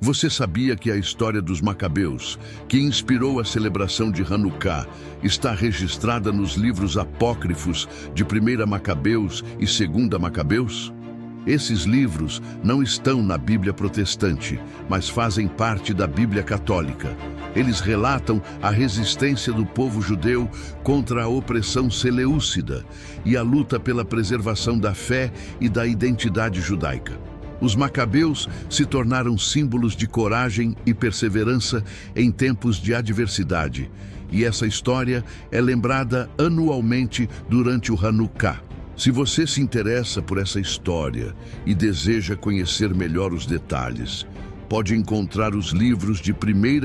Você sabia que a história dos Macabeus, que inspirou a celebração de Hanukkah, está registrada nos livros apócrifos de 1 Macabeus e 2 Macabeus? Esses livros não estão na Bíblia protestante, mas fazem parte da Bíblia católica. Eles relatam a resistência do povo judeu contra a opressão seleucida e a luta pela preservação da fé e da identidade judaica. Os Macabeus se tornaram símbolos de coragem e perseverança em tempos de adversidade, e essa história é lembrada anualmente durante o Hanukkah. Se você se interessa por essa história e deseja conhecer melhor os detalhes, pode encontrar os livros de 1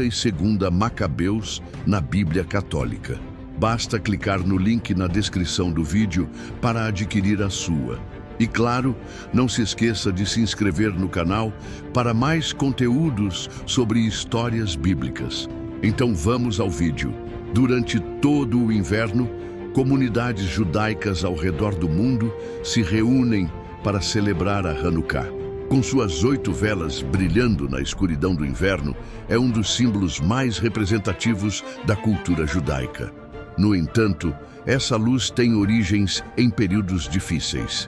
e 2 Macabeus na Bíblia Católica. Basta clicar no link na descrição do vídeo para adquirir a sua. E claro, não se esqueça de se inscrever no canal para mais conteúdos sobre histórias bíblicas. Então vamos ao vídeo. Durante todo o inverno, comunidades judaicas ao redor do mundo se reúnem para celebrar a Hanukkah. Com suas 8 velas brilhando na escuridão do inverno, é um dos símbolos mais representativos da cultura judaica. No entanto, essa luz tem origens em períodos difíceis.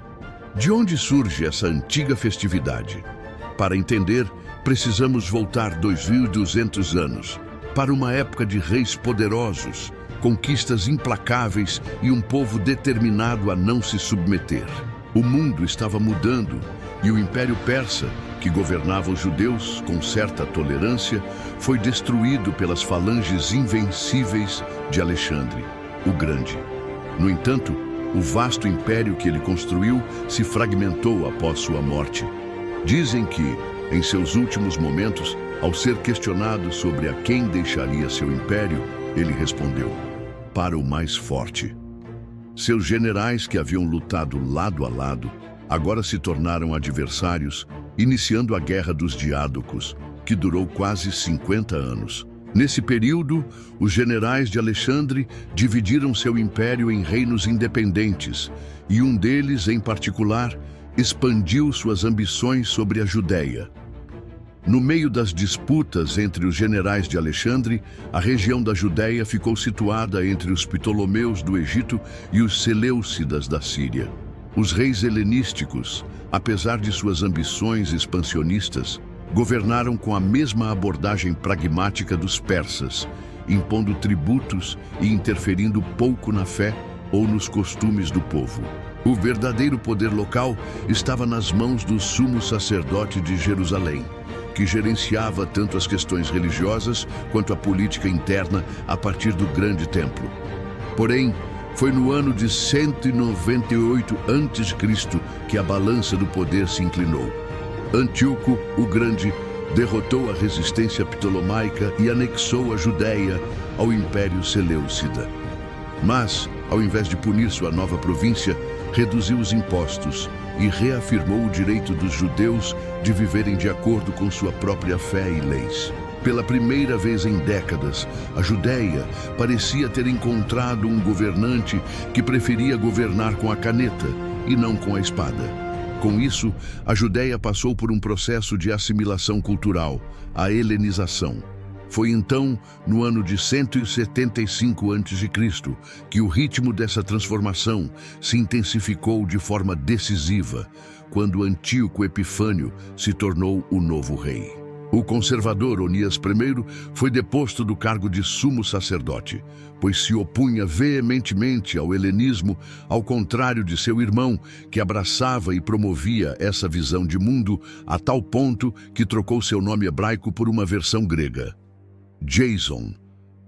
De onde surge essa antiga festividade? Para entender, precisamos voltar 2.200 anos, para uma época de reis poderosos, conquistas implacáveis e um povo determinado a não se submeter. O mundo estava mudando e o Império Persa, que governava os judeus com certa tolerância, foi destruído pelas falanges invencíveis de Alexandre, o Grande. No entanto, o vasto império que ele construiu se fragmentou após sua morte. Dizem que, em seus últimos momentos, ao ser questionado sobre a quem deixaria seu império, ele respondeu: para o mais forte. Seus generais, que haviam lutado lado a lado, agora se tornaram adversários, iniciando a Guerra dos Diádocos, que durou quase 50 anos. Nesse período, os generais de Alexandre dividiram seu império em reinos independentes, e um deles, em particular, expandiu suas ambições sobre a Judéia. No meio das disputas entre os generais de Alexandre, a região da Judéia ficou situada entre os Ptolomeus do Egito e os Seleucidas da Síria. Os reis helenísticos, apesar de suas ambições expansionistas, governaram com a mesma abordagem pragmática dos persas, impondo tributos e interferindo pouco na fé ou nos costumes do povo. O verdadeiro poder local estava nas mãos do sumo sacerdote de Jerusalém, que gerenciava tanto as questões religiosas quanto a política interna a partir do grande templo. Porém, foi no ano de 198 a.C. que a balança do poder se inclinou. Antíoco, o Grande, derrotou a resistência ptolomaica e anexou a Judéia ao Império Seleucida. Mas, ao invés de punir sua nova província, reduziu os impostos e reafirmou o direito dos judeus de viverem de acordo com sua própria fé e leis. Pela primeira vez em décadas, a Judéia parecia ter encontrado um governante que preferia governar com a caneta e não com a espada. Com isso, a Judéia passou por um processo de assimilação cultural, a helenização. Foi então, no ano de 175 a.C., que o ritmo dessa transformação se intensificou de forma decisiva, quando Antíoco Epifânio se tornou o novo rei. O conservador Onias I foi deposto do cargo de sumo sacerdote, pois se opunha veementemente ao helenismo, ao contrário de seu irmão, que abraçava e promovia essa visão de mundo a tal ponto que trocou seu nome hebraico por uma versão grega, Jason.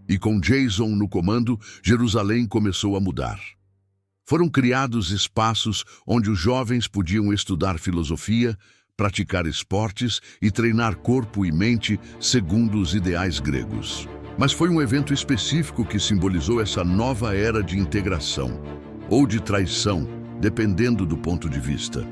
E com Jason no comando, Jerusalém começou a mudar. Foram criados espaços onde os jovens podiam estudar filosofia, praticar esportes e treinar corpo e mente segundo os ideais gregos. Mas foi um evento específico que simbolizou essa nova era de integração, ou de traição, dependendo do ponto de vista.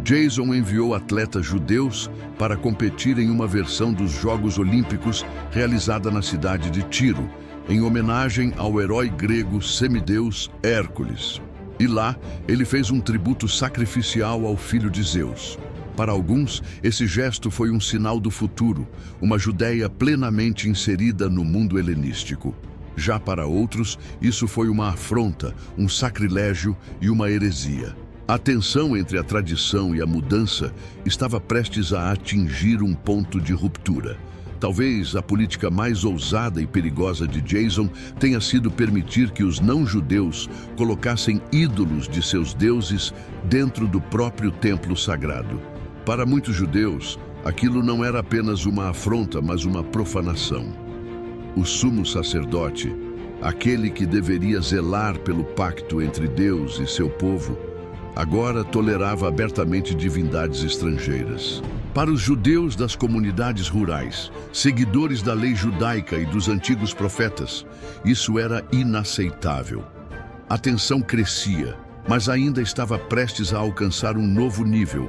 Jason enviou atletas judeus para competir em uma versão dos Jogos Olímpicos realizada na cidade de Tiro, em homenagem ao herói grego semideus Hércules. E lá, ele fez um tributo sacrificial ao filho de Zeus. Para alguns, esse gesto foi um sinal do futuro, uma Judéia plenamente inserida no mundo helenístico. Já para outros, isso foi uma afronta, um sacrilégio e uma heresia. A tensão entre a tradição e a mudança estava prestes a atingir um ponto de ruptura. Talvez a política mais ousada e perigosa de Jason tenha sido permitir que os não-judeus colocassem ídolos de seus deuses dentro do próprio templo sagrado. Para muitos judeus, aquilo não era apenas uma afronta, mas uma profanação. O sumo sacerdote, aquele que deveria zelar pelo pacto entre Deus e seu povo, agora tolerava abertamente divindades estrangeiras. Para os judeus das comunidades rurais, seguidores da lei judaica e dos antigos profetas, isso era inaceitável. A tensão crescia, mas ainda estava prestes a alcançar um novo nível,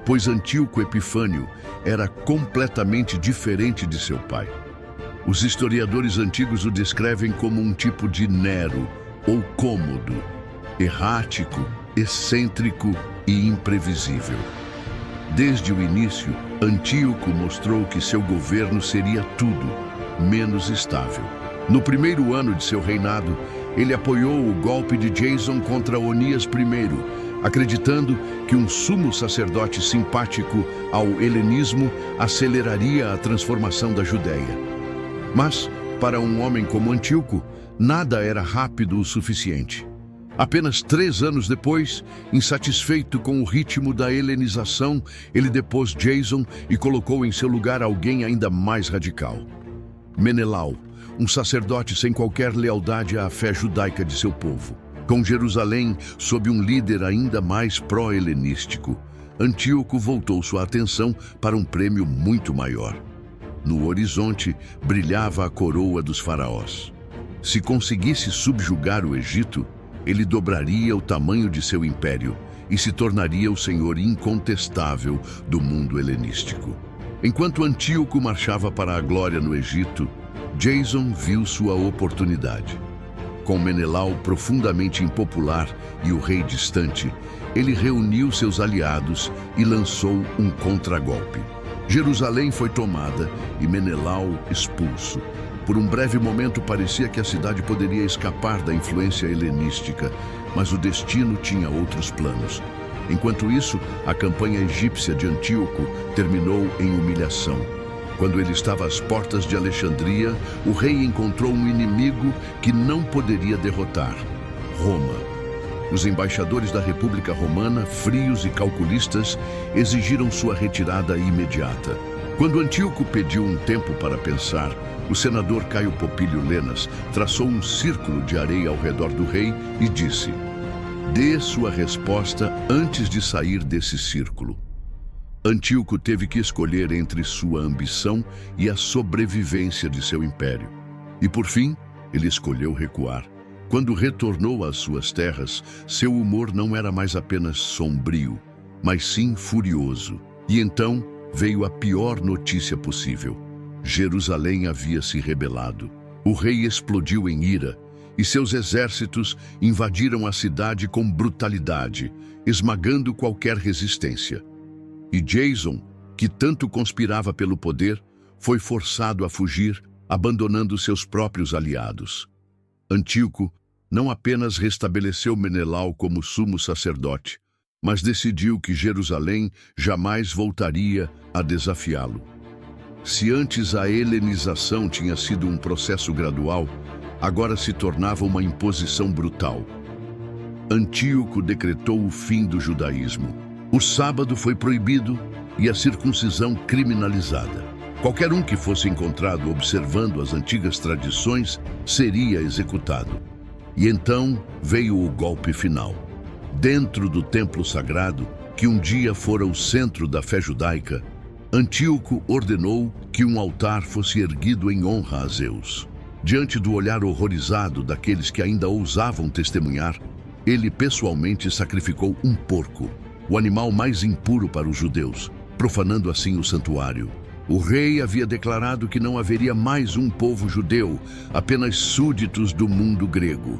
pois Antíoco Epifânio era completamente diferente de seu pai. Os historiadores antigos o descrevem como um tipo de Nero, ou Cômodo, errático, excêntrico e imprevisível. Desde o início, Antíoco mostrou que seu governo seria tudo, menos estável. No primeiro ano de seu reinado, ele apoiou o golpe de Jason contra Onias I, acreditando que um sumo sacerdote simpático ao helenismo aceleraria a transformação da Judéia. Mas, para um homem como Antíoco, nada era rápido o suficiente. Apenas 3 anos depois, insatisfeito com o ritmo da helenização, ele depôs Jason e colocou em seu lugar alguém ainda mais radical. Menelau, um sacerdote sem qualquer lealdade à fé judaica de seu povo. Com Jerusalém sob um líder ainda mais pró-helenístico, Antíoco voltou sua atenção para um prêmio muito maior. No horizonte brilhava a coroa dos faraós. Se conseguisse subjugar o Egito, ele dobraria o tamanho de seu império e se tornaria o senhor incontestável do mundo helenístico. Enquanto Antíoco marchava para a glória no Egito, Jason viu sua oportunidade. Com Menelau profundamente impopular e o rei distante, ele reuniu seus aliados e lançou um contragolpe. Jerusalém foi tomada e Menelau expulso. Por um breve momento parecia que a cidade poderia escapar da influência helenística, mas o destino tinha outros planos. Enquanto isso, a campanha egípcia de Antíoco terminou em humilhação. Quando ele estava às portas de Alexandria, o rei encontrou um inimigo que não poderia derrotar: Roma. Os embaixadores da República Romana, frios e calculistas, exigiram sua retirada imediata. Quando Antíoco pediu um tempo para pensar, o senador Caio Popílio Lenas traçou um círculo de areia ao redor do rei e disse: "Dê sua resposta antes de sair desse círculo." Antíoco teve que escolher entre sua ambição e a sobrevivência de seu império. E por fim, ele escolheu recuar. Quando retornou às suas terras, seu humor não era mais apenas sombrio, mas sim furioso. E então veio a pior notícia possível. Jerusalém havia se rebelado. O rei explodiu em ira e seus exércitos invadiram a cidade com brutalidade, esmagando qualquer resistência. E Jason, que tanto conspirava pelo poder, foi forçado a fugir, abandonando seus próprios aliados. Antíoco não apenas restabeleceu Menelau como sumo sacerdote, mas decidiu que Jerusalém jamais voltaria a desafiá-lo. Se antes a helenização tinha sido um processo gradual, agora se tornava uma imposição brutal. Antíoco decretou o fim do judaísmo. O sábado foi proibido e a circuncisão criminalizada. Qualquer um que fosse encontrado observando as antigas tradições seria executado. E então veio o golpe final. Dentro do templo sagrado, que um dia fora o centro da fé judaica, Antíoco ordenou que um altar fosse erguido em honra a Zeus. Diante do olhar horrorizado daqueles que ainda ousavam testemunhar, ele pessoalmente sacrificou um porco, o animal mais impuro para os judeus, profanando assim o santuário. O rei havia declarado que não haveria mais um povo judeu, apenas súditos do mundo grego.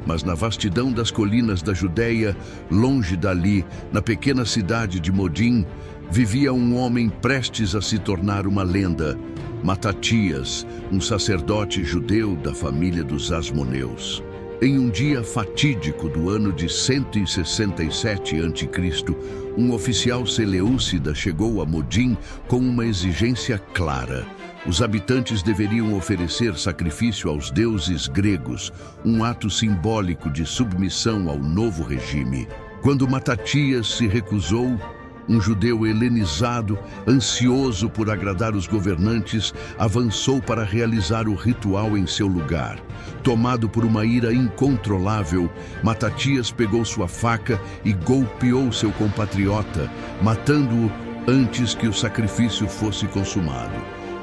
Mas na vastidão das colinas da Judéia, longe dali, na pequena cidade de Modim, vivia um homem prestes a se tornar uma lenda, Matatias, um sacerdote judeu da família dos Asmoneus. Em um dia fatídico do ano de 167 a.C., um oficial seleucida chegou a Modim com uma exigência clara. Os habitantes deveriam oferecer sacrifício aos deuses gregos, um ato simbólico de submissão ao novo regime. Quando Matatias se recusou, um judeu helenizado, ansioso por agradar os governantes, avançou para realizar o ritual em seu lugar. Tomado por uma ira incontrolável, Matatias pegou sua faca e golpeou seu compatriota, matando-o antes que o sacrifício fosse consumado.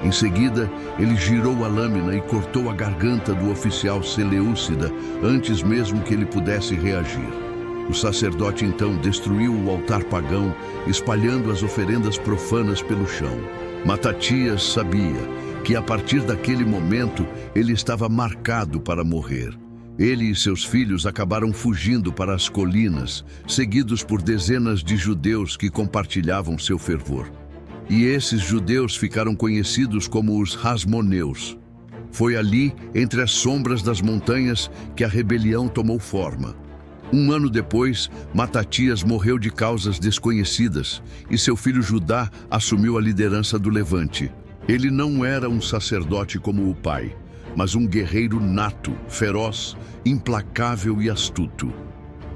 Em seguida, ele girou a lâmina e cortou a garganta do oficial seleucida antes mesmo que ele pudesse reagir. O sacerdote então destruiu o altar pagão, espalhando as oferendas profanas pelo chão. Matatias sabia que a partir daquele momento ele estava marcado para morrer. Ele e seus filhos acabaram fugindo para as colinas, seguidos por dezenas de judeus que compartilhavam seu fervor. E esses judeus ficaram conhecidos como os Asmoneus. Foi ali, entre as sombras das montanhas, que a rebelião tomou forma. Um ano depois, Matatias morreu de causas desconhecidas e seu filho Judá assumiu a liderança do levante. Ele não era um sacerdote como o pai, mas um guerreiro nato, feroz, implacável e astuto.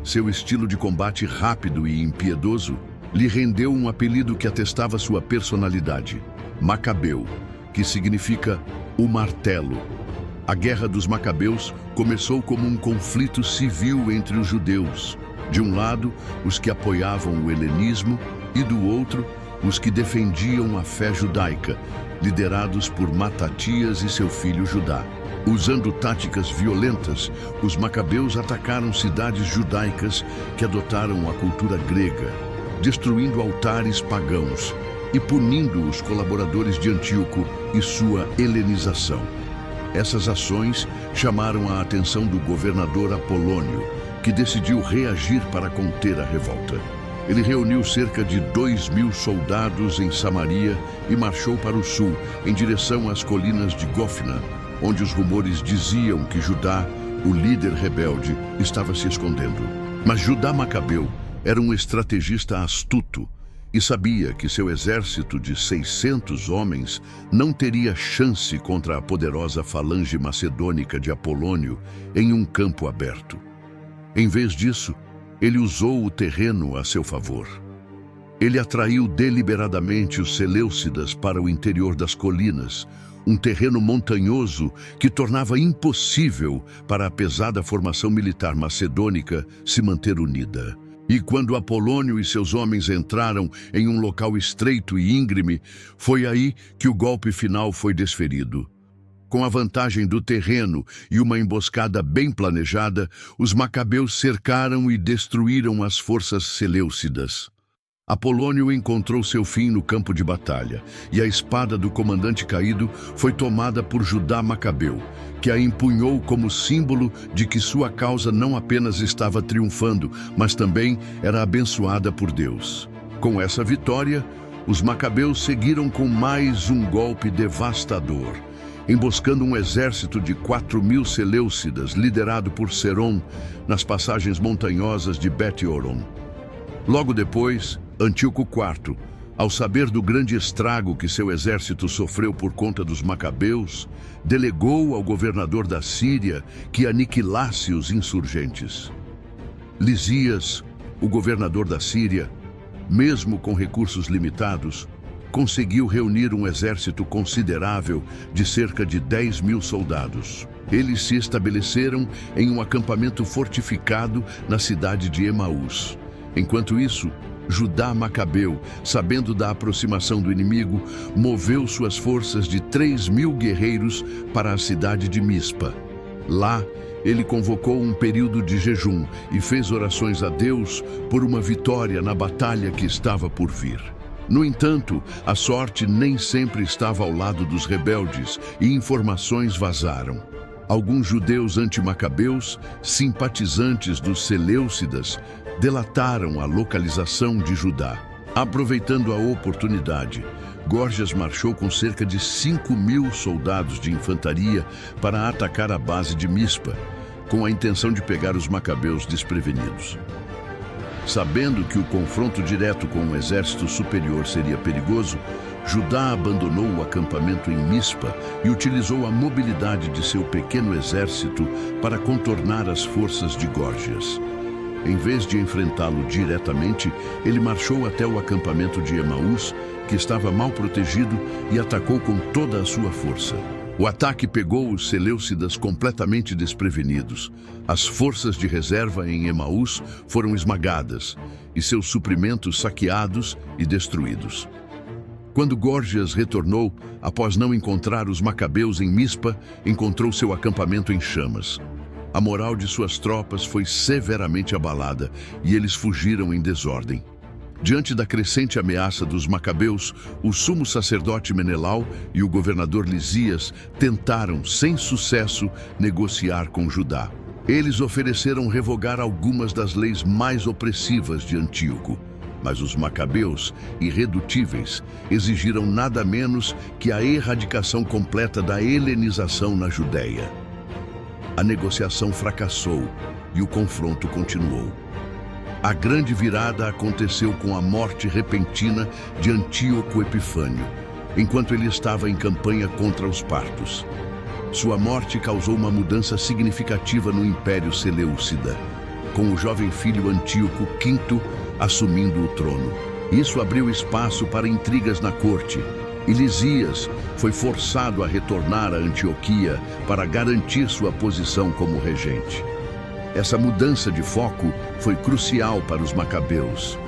Seu estilo de combate rápido e impiedoso lhe rendeu um apelido que atestava sua personalidade, Macabeu, que significa o martelo. A Guerra dos Macabeus começou como um conflito civil entre os judeus. De um lado, os que apoiavam o helenismo e do outro, os que defendiam a fé judaica, liderados por Matatias e seu filho Judá. Usando táticas violentas, os macabeus atacaram cidades judaicas que adotaram a cultura grega, destruindo altares pagãos e punindo os colaboradores de Antíoco e sua helenização. Essas ações chamaram a atenção do governador Apolônio, que decidiu reagir para conter a revolta. Ele reuniu cerca de 2.000 soldados em Samaria e marchou para o sul, em direção às colinas de Gófina, onde os rumores diziam que Judá, o líder rebelde, estava se escondendo. Mas Judá Macabeu era um estrategista astuto e sabia que seu exército de 600 homens não teria chance contra a poderosa falange macedônica de Apolônio em um campo aberto. Em vez disso, ele usou o terreno a seu favor. Ele atraiu deliberadamente os seleucidas para o interior das colinas, um terreno montanhoso que tornava impossível para a pesada formação militar macedônica se manter unida. E quando Apolônio e seus homens entraram em um local estreito e íngreme, foi aí que o golpe final foi desferido. Com a vantagem do terreno e uma emboscada bem planejada, os macabeus cercaram e destruíram as forças seleucidas. Apolônio encontrou seu fim no campo de batalha, e a espada do comandante caído foi tomada por Judá Macabeu, que a empunhou como símbolo de que sua causa não apenas estava triunfando, mas também era abençoada por Deus. Com essa vitória, os macabeus seguiram com mais um golpe devastador, emboscando um exército de 4.000 seleucidas, liderado por Serom, nas passagens montanhosas de Bet-Horon. Logo depois, Antíoco IV, ao saber do grande estrago que seu exército sofreu por conta dos macabeus, delegou ao governador da Síria que aniquilasse os insurgentes. Lisias, o governador da Síria, mesmo com recursos limitados, conseguiu reunir um exército considerável de cerca de 10.000 soldados. Eles se estabeleceram em um acampamento fortificado na cidade de Emaús. Enquanto isso, Judá Macabeu, sabendo da aproximação do inimigo, moveu suas forças de 3.000 guerreiros para a cidade de Mispa. Lá, ele convocou um período de jejum e fez orações a Deus por uma vitória na batalha que estava por vir. No entanto, a sorte nem sempre estava ao lado dos rebeldes e informações vazaram. Alguns judeus antimacabeus, simpatizantes dos Seleucidas, delataram a localização de Judá. Aproveitando a oportunidade, Górgias marchou com cerca de 5.000 soldados de infantaria para atacar a base de Mispa, com a intenção de pegar os macabeus desprevenidos. Sabendo que o confronto direto com um exército superior seria perigoso, Judá abandonou o acampamento em Mispa e utilizou a mobilidade de seu pequeno exército para contornar as forças de Górgias. Em vez de enfrentá-lo diretamente, ele marchou até o acampamento de Emaús, que estava mal protegido, e atacou com toda a sua força. O ataque pegou os Seleucidas completamente desprevenidos. As forças de reserva em Emaús foram esmagadas e seus suprimentos saqueados e destruídos. Quando Górgias retornou, após não encontrar os macabeus em Mispa, encontrou seu acampamento em chamas. A moral de suas tropas foi severamente abalada e eles fugiram em desordem. Diante da crescente ameaça dos macabeus, o sumo sacerdote Menelau e o governador Lisias tentaram, sem sucesso, negociar com Judá. Eles ofereceram revogar algumas das leis mais opressivas de Antíoco, mas os macabeus, irredutíveis, exigiram nada menos que a erradicação completa da helenização na Judéia. A negociação fracassou e o confronto continuou. A grande virada aconteceu com a morte repentina de Antíoco Epifânio, enquanto ele estava em campanha contra os partos. Sua morte causou uma mudança significativa no Império Seleucida, com o jovem filho Antíoco V assumindo o trono. Isso abriu espaço para intrigas na corte, e Lisias foi forçado a retornar a Antioquia para garantir sua posição como regente. Essa mudança de foco foi crucial para os macabeus.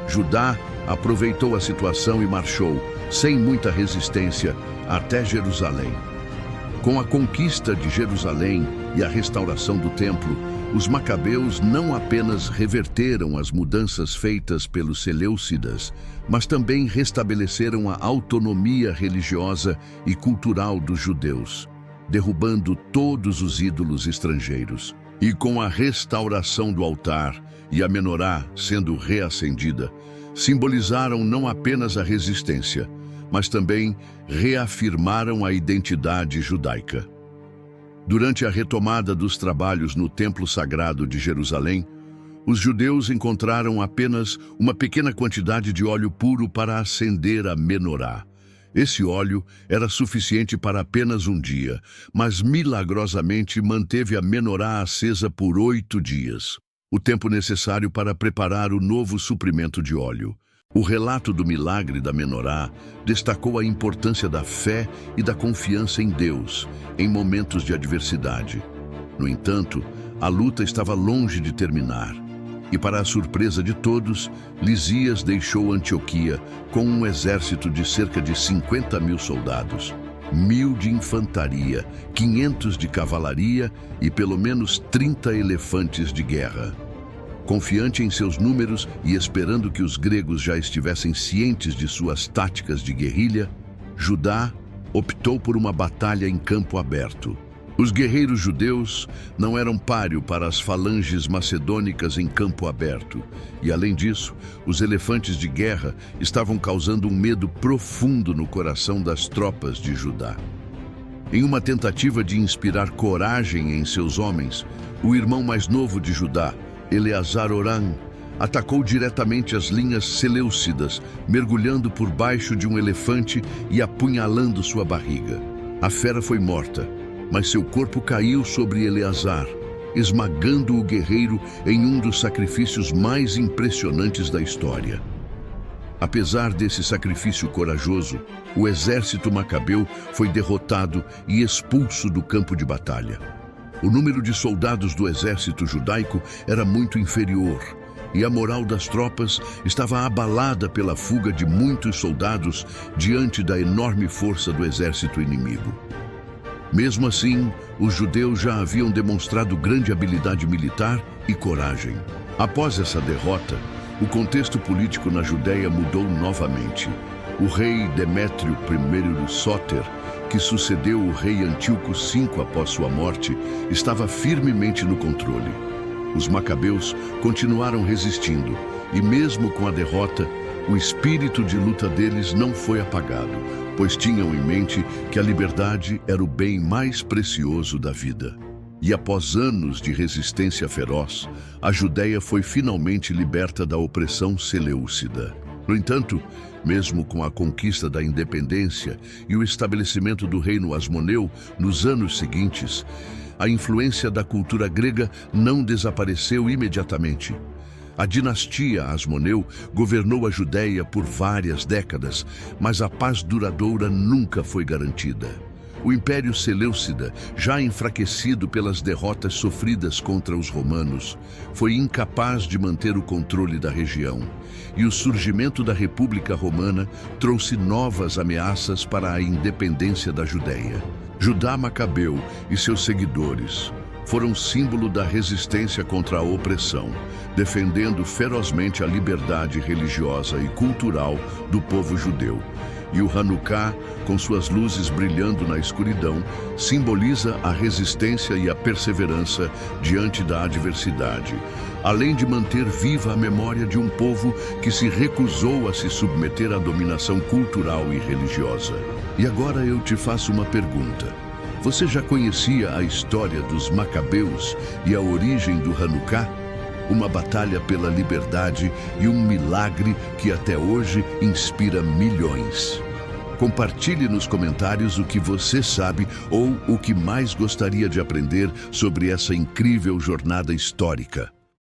Judá aproveitou a situação e marchou, sem muita resistência, até Jerusalém. Com a conquista de Jerusalém e a restauração do templo, os macabeus não apenas reverteram as mudanças feitas pelos Seleucidas, mas também restabeleceram a autonomia religiosa e cultural dos judeus, derrubando todos os ídolos estrangeiros. E com a restauração do altar e a menorá sendo reacendida, simbolizaram não apenas a resistência, mas também reafirmaram a identidade judaica. Durante a retomada dos trabalhos no Templo Sagrado de Jerusalém, os judeus encontraram apenas uma pequena quantidade de óleo puro para acender a menorá. Esse óleo era suficiente para apenas um dia, mas milagrosamente manteve a menorá acesa por 8 dias, o tempo necessário para preparar o novo suprimento de óleo. O relato do milagre da menorá destacou a importância da fé e da confiança em Deus em momentos de adversidade. No entanto, a luta estava longe de terminar. E para a surpresa de todos, Lisias deixou Antioquia com um exército de cerca de 50.000 soldados, 1.000 de infantaria, 500 de cavalaria e pelo menos 30 elefantes de guerra. Confiante em seus números e esperando que os gregos já estivessem cientes de suas táticas de guerrilha, Judá optou por uma batalha em campo aberto. Os guerreiros judeus não eram páreo para as falanges macedônicas em campo aberto, e além disso, os elefantes de guerra estavam causando um medo profundo no coração das tropas de Judá. Em uma tentativa de inspirar coragem em seus homens, o irmão mais novo de Judá, Eleazar-Oram, atacou diretamente as linhas seleucidas, mergulhando por baixo de um elefante e apunhalando sua barriga. A fera foi morta, mas seu corpo caiu sobre Eleazar, esmagando o guerreiro em um dos sacrifícios mais impressionantes da história. Apesar desse sacrifício corajoso, o exército macabeu foi derrotado e expulso do campo de batalha. O número de soldados do exército judaico era muito inferior, e a moral das tropas estava abalada pela fuga de muitos soldados diante da enorme força do exército inimigo. Mesmo assim, os judeus já haviam demonstrado grande habilidade militar e coragem. Após essa derrota, o contexto político na Judéia mudou novamente. O rei Demétrio I Sóter que sucedeu o rei Antíoco V após sua morte, estava firmemente no controle. Os macabeus continuaram resistindo, e mesmo com a derrota, o espírito de luta deles não foi apagado, pois tinham em mente que a liberdade era o bem mais precioso da vida. E após anos de resistência feroz, a Judéia foi finalmente liberta da opressão seleucida. No entanto, mesmo com a conquista da independência e o estabelecimento do reino asmoneu nos anos seguintes, a influência da cultura grega não desapareceu imediatamente. A dinastia Asmoneu governou a Judéia por várias décadas, mas a paz duradoura nunca foi garantida. O Império Seleucida, já enfraquecido pelas derrotas sofridas contra os romanos, foi incapaz de manter o controle da região, e o surgimento da República Romana trouxe novas ameaças para a independência da Judéia. Judá Macabeu e seus seguidores foram símbolo da resistência contra a opressão, defendendo ferozmente a liberdade religiosa e cultural do povo judeu. E o Hanukkah, com suas luzes brilhando na escuridão, simboliza a resistência e a perseverança diante da adversidade, além de manter viva a memória de um povo que se recusou a se submeter à dominação cultural e religiosa. E agora eu te faço uma pergunta. Você já conhecia a história dos Macabeus e a origem do Hanukkah? Uma batalha pela liberdade e um milagre que até hoje inspira milhões. Compartilhe nos comentários o que você sabe ou o que mais gostaria de aprender sobre essa incrível jornada histórica.